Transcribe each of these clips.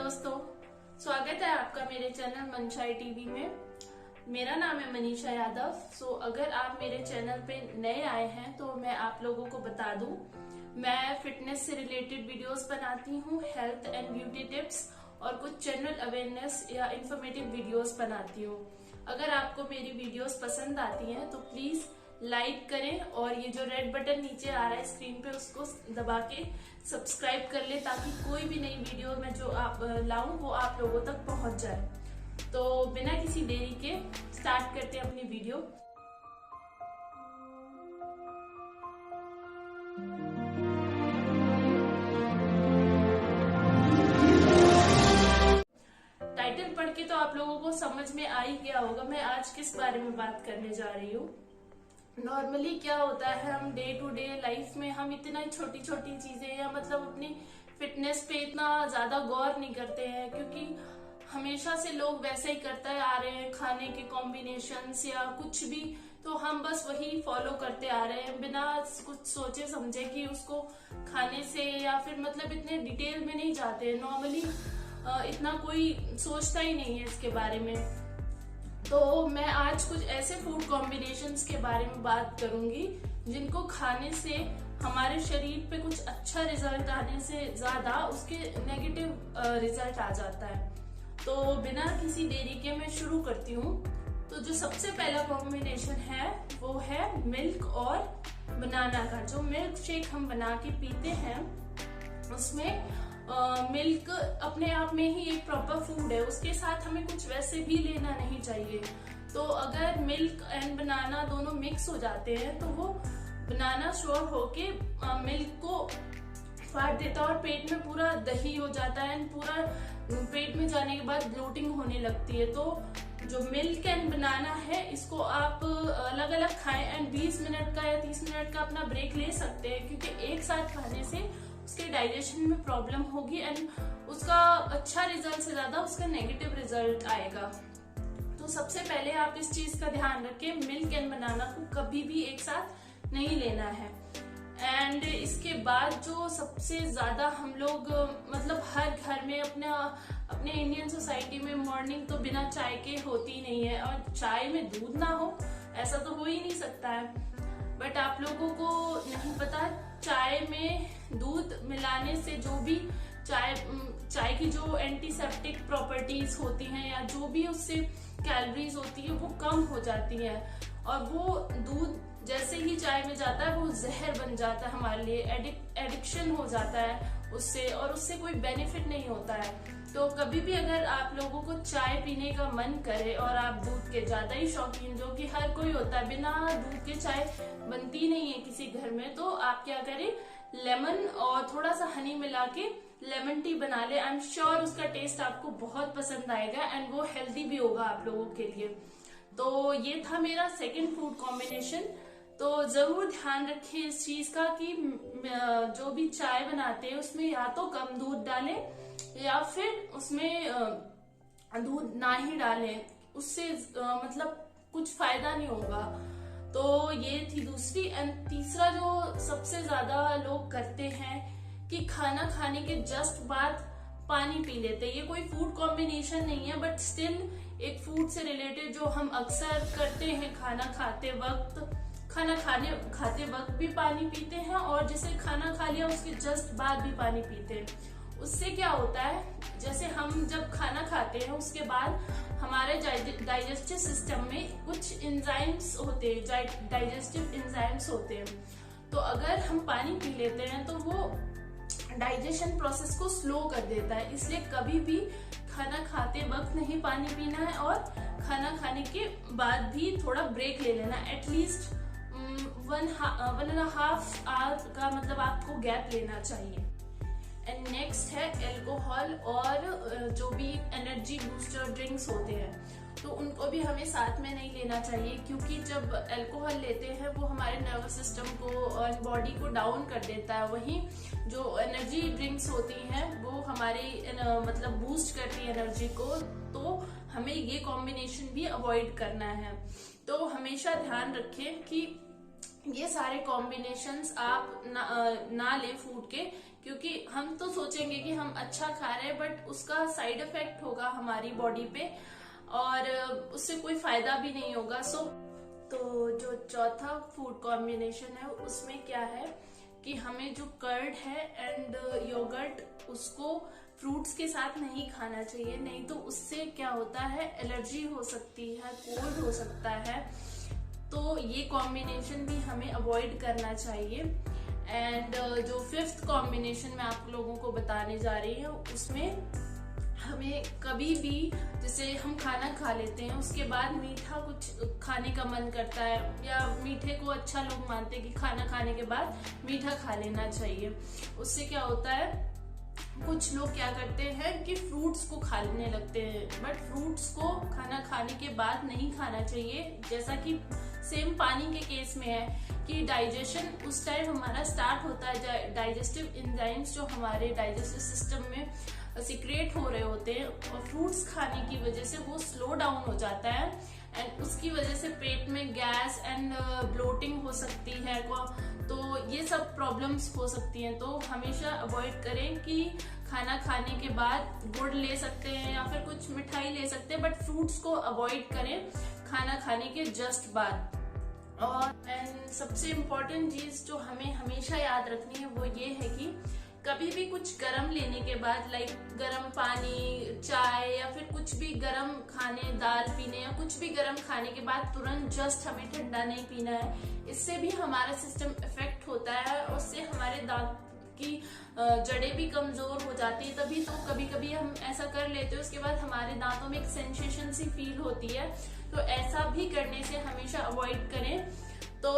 दोस्तों, स्वागत है आपका मेरे चैनल मनशाई टीवी में। मेरा नाम है मनीषा यादव। अगर आप मेरे चैनल पे नए आए हैं तो मैं आप लोगों को बता दूं, मैं फिटनेस से रिलेटेड वीडियोस बनाती हूं, हेल्थ एंड ब्यूटी टिप्स और कुछ जनरल अवेयरनेस या इंफॉर्मेटिव वीडियोस बनाती हूं। अगर आपको मेरी वीडियोस पसंद आती हैं तो प्लीज लाइक करें और ये जो रेड बटन नीचे आ रहा है स्क्रीन पे उसको दबा के सब्सक्राइब कर ले, ताकि कोई भी नई वीडियो में जो आप लाऊं वो आप लोगों तक पहुंच जाए। तो बिना किसी देरी के स्टार्ट करते हैं अपनी वीडियो। टाइटल पढ़ के तो आप लोगों को समझ में आ ही गया होगा मैं आज किस बारे में बात करने जा रही हूँ। नॉर्मली क्या होता है, हम डे टू डे लाइफ में हम इतना छोटी छोटी चीजें या मतलब अपनी फिटनेस पे इतना ज्यादा गौर नहीं करते हैं, क्योंकि हमेशा से लोग वैसे ही करते आ रहे हैं, खाने के कॉम्बिनेशंस या कुछ भी, तो हम बस वही फॉलो करते आ रहे हैं बिना कुछ सोचे समझे कि उसको खाने से, या फिर मतलब इतने डिटेल में नहीं जाते। नॉर्मली इतना कोई सोचता ही नहीं है इसके बारे में। तो मैं आज कुछ ऐसे फूड कॉम्बिनेशंस के बारे में बात करूंगी जिनको खाने से हमारे शरीर पे कुछ अच्छा रिजल्ट आने से ज्यादा उसके नेगेटिव रिजल्ट आ जाता है। तो बिना किसी देरी के मैं शुरू करती हूँ। तो जो सबसे पहला कॉम्बिनेशन है वो है मिल्क और बनाना का। जो मिल्क शेक हम बना के पीते हैं उसमें मिल्क अपने आप में ही एक प्रॉपर फूड है, उसके साथ हमें कुछ वैसे भी लेना नहीं चाहिए। तो अगर मिल्क एंड बनाना दोनों मिक्स हो जाते हैं तो वो बनाना श्योर होके मिल्क को फाड़ देता है और पेट में पूरा दही हो जाता है एंड पूरा पेट में जाने के बाद ब्लोटिंग होने लगती है। तो जो मिल्क एंड बनाना है इसको आप अलग अलग खाएं एंड 20 मिनट का या 30 मिनट का अपना ब्रेक ले सकते हैं, क्योंकि एक साथ खाने से उसके डाइजेशन में प्रॉब्लम होगी एंड उसका अच्छा रिजल्ट से ज्यादा उसका नेगेटिव रिजल्ट आएगा। तो सबसे पहले आप इस चीज का ध्यान रखें, मिल्क एंड बनाना को कभी भी एक साथ नहीं लेना है। एंड इसके बाद जो सबसे ज्यादा हम लोग मतलब हर घर में अपने इंडियन सोसाइटी में मॉर्निंग तो बिना चाय के होती नहीं है, और चाय में दूध ना हो ऐसा तो हो ही नहीं सकता है। बट आप लोगों को नहीं पता, चाय में दूध मिलाने से जो भी चाय की जो एंटीसेप्टिक प्रॉपर्टीज होती हैं या जो भी उससे कैलोरीज होती है वो कम हो जाती है, और वो दूध जैसे ही चाय में जाता है वो जहर बन जाता है हमारे लिए, एडिक्शन हो जाता है उससे, और उससे कोई बेनिफिट नहीं होता है। तो कभी भी अगर आप लोगों को चाय पीने का मन करे और आप दूध के ज्यादा ही शौकीन, जो कि हर कोई होता है, बिना दूध के चाय बनती नहीं है किसी घर में, तो आप क्या करें, लेमन और थोड़ा सा हनी मिला के लेमन टी बना ले। आई एम श्योर उसका टेस्ट आपको बहुत पसंद आएगा एंड वो हेल्दी भी होगा आप लोगों के लिए। तो ये था मेरा सेकेंड फूड कॉम्बिनेशन। तो जरूर ध्यान रखें इस चीज का कि जो भी चाय बनाते हैं उसमें या तो कम दूध डालें या फिर उसमें दूध ना ही डालें, उससे मतलब कुछ फायदा नहीं होगा। तो ये थी दूसरी। एंड तीसरा जो सबसे ज्यादा लोग करते हैं कि खाना खाने के जस्ट बाद पानी पी लेते हैं। ये कोई फूड कॉम्बिनेशन नहीं है, बट स्टिल एक फूड से रिलेटेड जो हम अक्सर करते हैं, खाना खाते वक्त भी पानी पीते हैं, और जैसे खाना खा लिया उसके जस्ट बाद भी पानी पीते हैं। उससे क्या होता है, जैसे हम जब खाना खाते हैं उसके बाद हमारे डाइजेस्टिव सिस्टम में कुछ एंजाइम्स होते हैं, डाइजेस्टिव एंजाइम्स होते हैं। तो अगर हम पानी पी लेते हैं तो वो डाइजेशन प्रोसेस को स्लो कर देता है। इसलिए कभी भी खाना खाते वक्त नहीं पानी पीना है, और खाना खाने के बाद भी थोड़ा ब्रेक ले लेना, एटलीस्ट 1.5 आवर का मतलब आपको गैप लेना चाहिए। एंड नेक्स्ट है अल्कोहल और जो भी एनर्जी बूस्टर ड्रिंक्स होते हैं, तो उनको भी हमें साथ में नहीं लेना चाहिए, क्योंकि जब अल्कोहल लेते हैं वो हमारे नर्वस सिस्टम को और बॉडी को डाउन कर देता है। वहीं जो एनर्जी ड्रिंक्स होती हैं वो हमारी मतलब बूस्ट करती है एनर्जी को, तो हमें ये कॉम्बिनेशन भी अवॉइड करना है। तो हमेशा ध्यान रखें कि ये सारे कॉम्बिनेशंस आप ना लें फूड के, क्योंकि हम तो सोचेंगे कि हम अच्छा खा रहे हैं, बट उसका साइड इफेक्ट होगा हमारी बॉडी पे और उससे कोई फायदा भी नहीं होगा। तो जो चौथा फूड कॉम्बिनेशन है उसमें क्या है कि हमें जो कर्ड है एंड योगर्ट उसको फ्रूट्स के साथ नहीं खाना चाहिए, नहीं तो उससे क्या होता है एलर्जी हो सकती है, कोल्ड हो सकता है। तो ये कॉम्बिनेशन भी हमें अवॉइड करना चाहिए। एंड जो फिफ्थ कॉम्बिनेशन मैं आप लोगों को बताने जा रही हूँ उसमें हमें कभी भी जैसे हम खाना खा लेते हैं उसके बाद मीठा कुछ खाने का मन करता है या मीठे को अच्छा लोग मानते हैं कि खाना खाने के बाद मीठा खा लेना चाहिए। उससे क्या होता है कुछ लोग क्या करते हैं कि फ्रूट्स को खाने लगते हैं, बट फ्रूट्स को खाना खाने के बाद नहीं खाना चाहिए। जैसा कि सेम पानी के केस में है कि डाइजेशन उस टाइम हमारा स्टार्ट होता है, डाइजेस्टिव एंजाइम्स जो हमारे डाइजेस्टिव सिस्टम में सीक्रेट हो रहे होते हैं और फ्रूट्स खाने की वजह से वो स्लो डाउन हो जाता है एंड उसकी वजह से पेट में गैस एंड ब्लोटिंग हो सकती है। तो ये सब प्रॉब्लम्स हो सकती हैं। तो हमेशा अवॉइड करें कि खाना खाने के बाद गुड़ ले सकते हैं या फिर कुछ मिठाई ले सकते हैं, बट फ्रूट्स को अवॉइड करें खाना खाने के जस्ट बाद। और एंड सबसे इम्पोर्टेंट चीज जो हमें हमेशा याद रखनी है वो ये है कि कभी भी कुछ गर्म लेने के बाद लाइक गर्म पानी, चाय या फिर कुछ भी गर्म खाने, दाल पीने या कुछ भी गर्म खाने के बाद तुरंत जस्ट हमें ठंडा नहीं पीना है। इससे भी हमारा सिस्टम इफेक्ट होता है और उससे हमारे दांत की जड़ें भी कमजोर हो जाती है। तभी तो कभी कभी हम ऐसा कर लेते हैं उसके बाद हमारे दांतों में एक सेंसेशन सी फील होती है। तो ऐसा भी करने से हमेशा अवॉइड करें। तो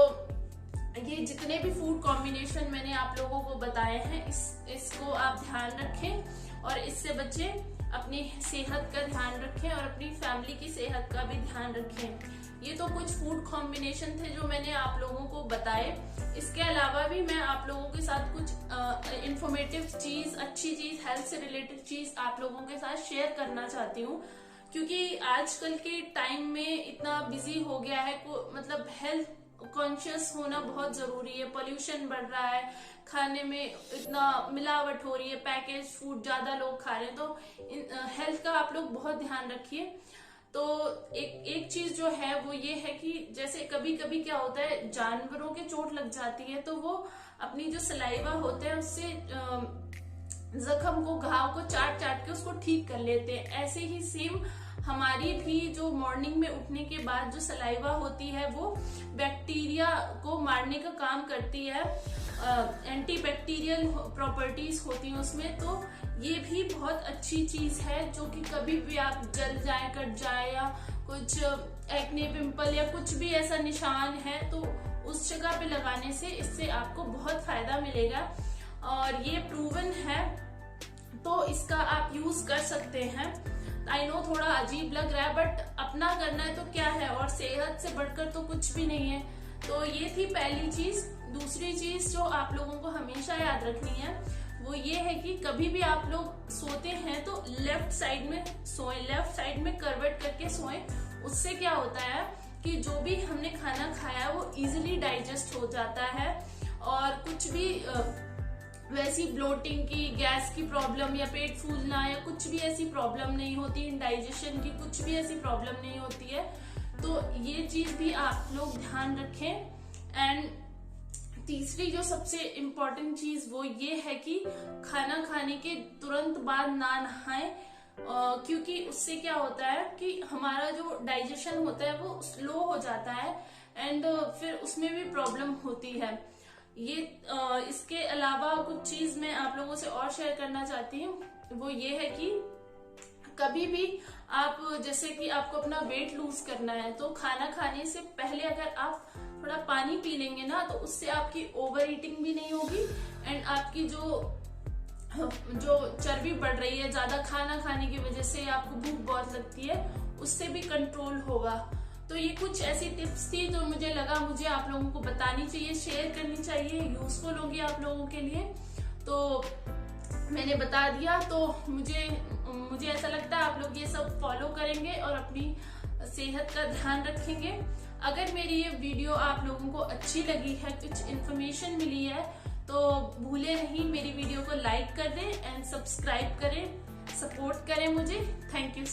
ये जितने भी फूड कॉम्बिनेशन मैंने आप लोगों को बताए हैं इसको आप ध्यान रखें और इससे बचें, अपनी सेहत का ध्यान रखें और अपनी फैमिली की सेहत का भी ध्यान रखें। ये तो कुछ फूड कॉम्बिनेशन थे जो मैंने आप लोगों को बताए। इसके अलावा भी मैं आप लोगों के साथ कुछ इंफॉर्मेटिव चीज, अच्छी चीज, हेल्थ से रिलेटेड चीज आप लोगों के साथ शेयर करना चाहती हूँ, क्योंकि आजकल के टाइम में इतना बिजी हो गया है मतलब हेल्थ कॉन्शियस होना बहुत जरूरी है। पोल्यूशन बढ़ रहा है, खाने में इतना मिलावट हो रही है, पैकेज फूड ज्यादा लोग खा रहे हैं। तो हेल्थ का आप लोग बहुत ध्यान रखिए। तो एक चीज जो है वो ये है कि जैसे कभी कभी क्या होता है जानवरों के चोट लग जाती है तो वो अपनी जो सलाइवा होता है उससे जख्म को, घाव को चाट के उसको ठीक कर लेते हैं। ऐसे ही सेम हमारी भी जो मॉर्निंग में उठने के बाद जो सलाइवा होती है वो बैक्टीरिया को मारने का काम करती है, एंटी बैक्टीरियल प्रॉपर्टीज होती हैं उसमें। तो ये भी बहुत अच्छी चीज है जो कि कभी भी आप जल जाए, कट जाए या कुछ एक्ने, पिंपल या कुछ भी ऐसा निशान है तो उस जगह पे लगाने से इससे आपको बहुत फायदा मिलेगा और ये प्रूवन है। तो इसका आप यूज कर सकते हैं। आई नो थोड़ा अजीब लग रहा है बट अपना करना है तो क्या है, और सेहत से बढ़कर तो कुछ भी नहीं है। तो ये थी पहली चीज। दूसरी चीज जो आप लोगों को हमेशा याद रखनी है वो ये है कि कभी भी आप लोग सोते हैं तो लेफ्ट साइड में सोएं, लेफ्ट साइड में करवट करके सोएं। उससे क्या होता है कि जो भी हमने खाना खाया वो इजीली डाइजेस्ट हो जाता है और कुछ भी वैसी ब्लोटिंग की, गैस की प्रॉब्लम या पेट फूलना या कुछ भी ऐसी प्रॉब्लम नहीं होती, इंडाइजेशन की कुछ भी ऐसी प्रॉब्लम नहीं होती है। तो ये चीज भी आप लोग ध्यान रखें। एंड तीसरी जो सबसे इम्पोर्टेंट चीज वो ये है कि खाना खाने के तुरंत बाद ना नहाएं, क्योंकि उससे क्या होता है कि हमारा जो डाइजेशन होता है वो स्लो हो जाता है एंड फिर उसमें भी प्रॉब्लम होती है। ये इसके अलावा कुछ चीज मैं आप लोगों से और शेयर करना चाहती हूँ, वो ये है कि कभी भी आप जैसे कि आपको अपना वेट लूज करना है तो खाना खाने से पहले अगर आप थोड़ा पानी पी लेंगे ना तो उससे आपकी ओवर ईटिंग भी नहीं होगी एंड आपकी जो चर्बी बढ़ रही है ज्यादा खाना खाने की वजह से, आपको भूख बहुत लगती है, उससे भी कंट्रोल होगा। तो ये कुछ ऐसी टिप्स थी जो मुझे लगा मुझे आप लोगों को बतानी चाहिए, शेयर करनी चाहिए, यूजफुल होंगी आप लोगों के लिए। तो मैंने बता दिया। तो मुझे ऐसा लगता है आप लोग ये सब फॉलो करेंगे और अपनी सेहत का ध्यान रखेंगे। अगर मेरी ये वीडियो आप लोगों को अच्छी लगी है, कुछ इन्फॉर्मेशन मिली है, तो भूले नहीं मेरी वीडियो को लाइक कर दें एंड सब्सक्राइब करें, सपोर्ट करें मुझे। Thank you.